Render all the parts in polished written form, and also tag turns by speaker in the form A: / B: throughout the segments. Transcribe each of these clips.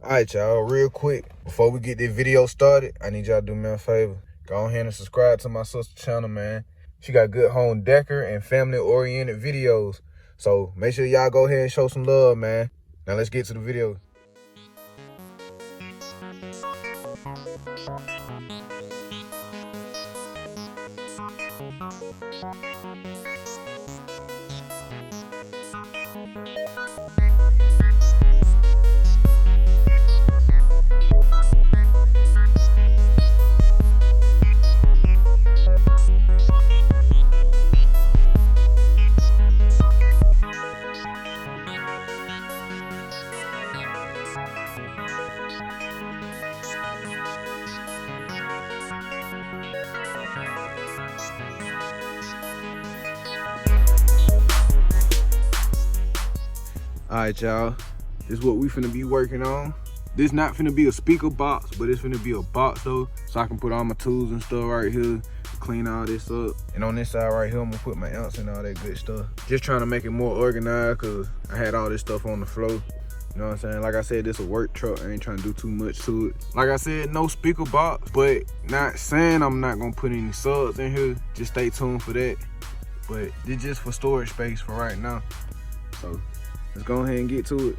A: Alright, y'all, real quick, before we get this video started, I need y'all to do me a favor. Go ahead and subscribe to my sister's channel, man. She got good home decor and family-oriented videos. So make sure y'all go ahead and show some love, man. Now let's get to the video. Alright, y'all, this is what we finna be working on. This not finna be a speaker box, but it's finna be a box though, so I can put all my tools and stuff right here to clean all this up. And on this side right here, I'm gonna put my ounce and all that good stuff. Just trying to make it more organized, cause I had all this stuff on the floor. You know what I'm saying? Like I said, this a work truck. I ain't trying to do too much to it. Like I said, no speaker box, but not saying I'm not gonna put any subs in here. Just stay tuned for that. But this just for storage space for right now. So let's go ahead and get to it.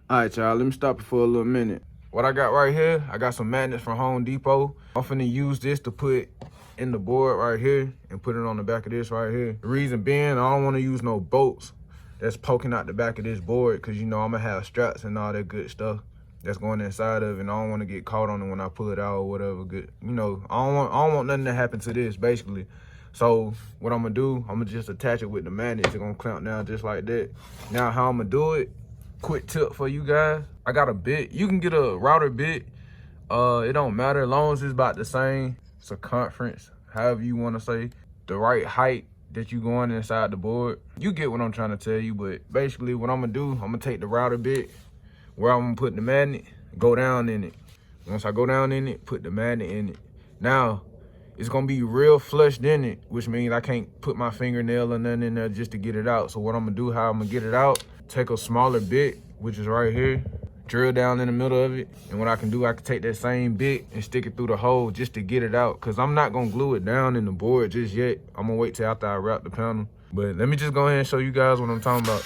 A: All right, y'all, let me stop it for a little minute. What I got right here, I got some magnets from Home Depot. I'm finna use this to put in the board right here and put it on the back of this right here. The reason being, I don't wanna use no bolts that's poking out the back of this board, cause you know I'm gonna have straps and all that good stuff that's going inside of it, and I don't wanna get caught on it when I pull it out or whatever. Good, you know, I don't want nothing to happen to this, basically. So what I'm gonna do, I'm gonna just attach it with the magnets. It's gonna clamp down just like that. Now how I'm gonna do it, quick tip for you guys. I got a bit. You can get a router bit. It don't matter as long as it's about the same circumference, however you want to say, the right height that you going inside the board. You get what I'm trying to tell you, but basically what I'm gonna do, I'm gonna take the router bit where I'm gonna put the magnet, go down in it. Once I go down in it, put the magnet in it. Now, it's gonna be real flushed in it, which means I can't put my fingernail or nothing in there just to get it out. So what I'm gonna do, how I'm gonna get it out, take a smaller bit, which is right here, drill down in the middle of it. And what I can do, I can take that same bit and stick it through the hole just to get it out. Cause I'm not gonna glue it down in the board just yet. I'm gonna wait till after I wrap the panel. But let me just go ahead and show you guys what I'm talking about.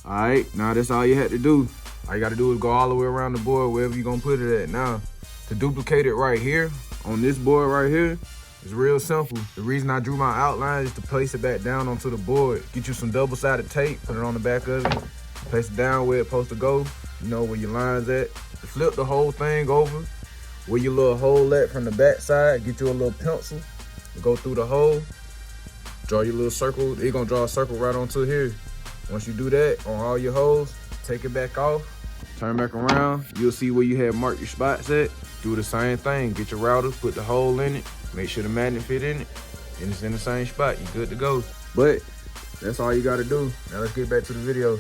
A: All right, now that's all you had to do. All you gotta do is go all the way around the board, wherever you're gonna put it at. Now, to duplicate it right here, on this board right here, it's real simple. The reason I drew my outline is to place it back down onto the board. Get you some double-sided tape, put it on the back of it, place it down where it's supposed to go, you know, where your line's at. Flip the whole thing over, where your little hole at from the back side, get you a little pencil, go through the hole, draw your little circle. It's gonna draw a circle right onto here. Once you do that on all your holes, take it back off, turn back around, you'll see where you have marked your spots at. Do the same thing, get your router, put the hole in it, make sure the magnet fit in it, and it's in the same spot, you're good to go. But that's all you gotta do. Now let's get back to the video.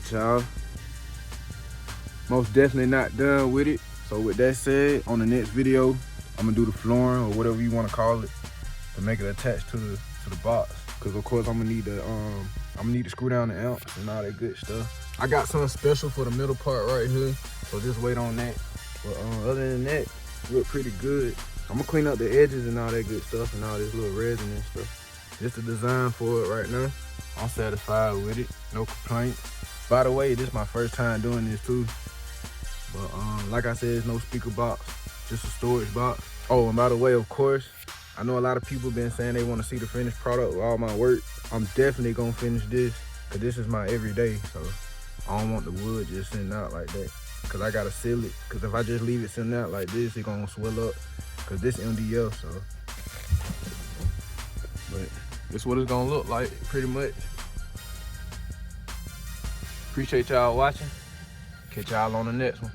A: right, y'all. Most definitely not done with it. So with that said, on the next video, I'm gonna do the flooring or whatever you want to call it to make it attached to the box. Cause of course I'm gonna need to screw down the amps and all that good stuff. I got something special for the middle part right here, so just wait on that. But other than that, look pretty good. I'm gonna clean up the edges and all that good stuff and all this little resin and stuff. Just the design for it right now. I'm satisfied with it, no complaints. By the way, this is my first time doing this too. But like I said, it's no speaker box, just a storage box. Oh, and by the way, of course, I know a lot of people been saying they want to see the finished product with all my work. I'm definitely gonna finish this, cause this is my everyday, so I don't want the wood just sitting out like that. Cause I gotta seal it, cause if I just leave it sitting out like this, it's gonna swell up, cause this MDF, so. But this is what it's gonna look like, pretty much. Appreciate y'all watching. Catch y'all on the next one.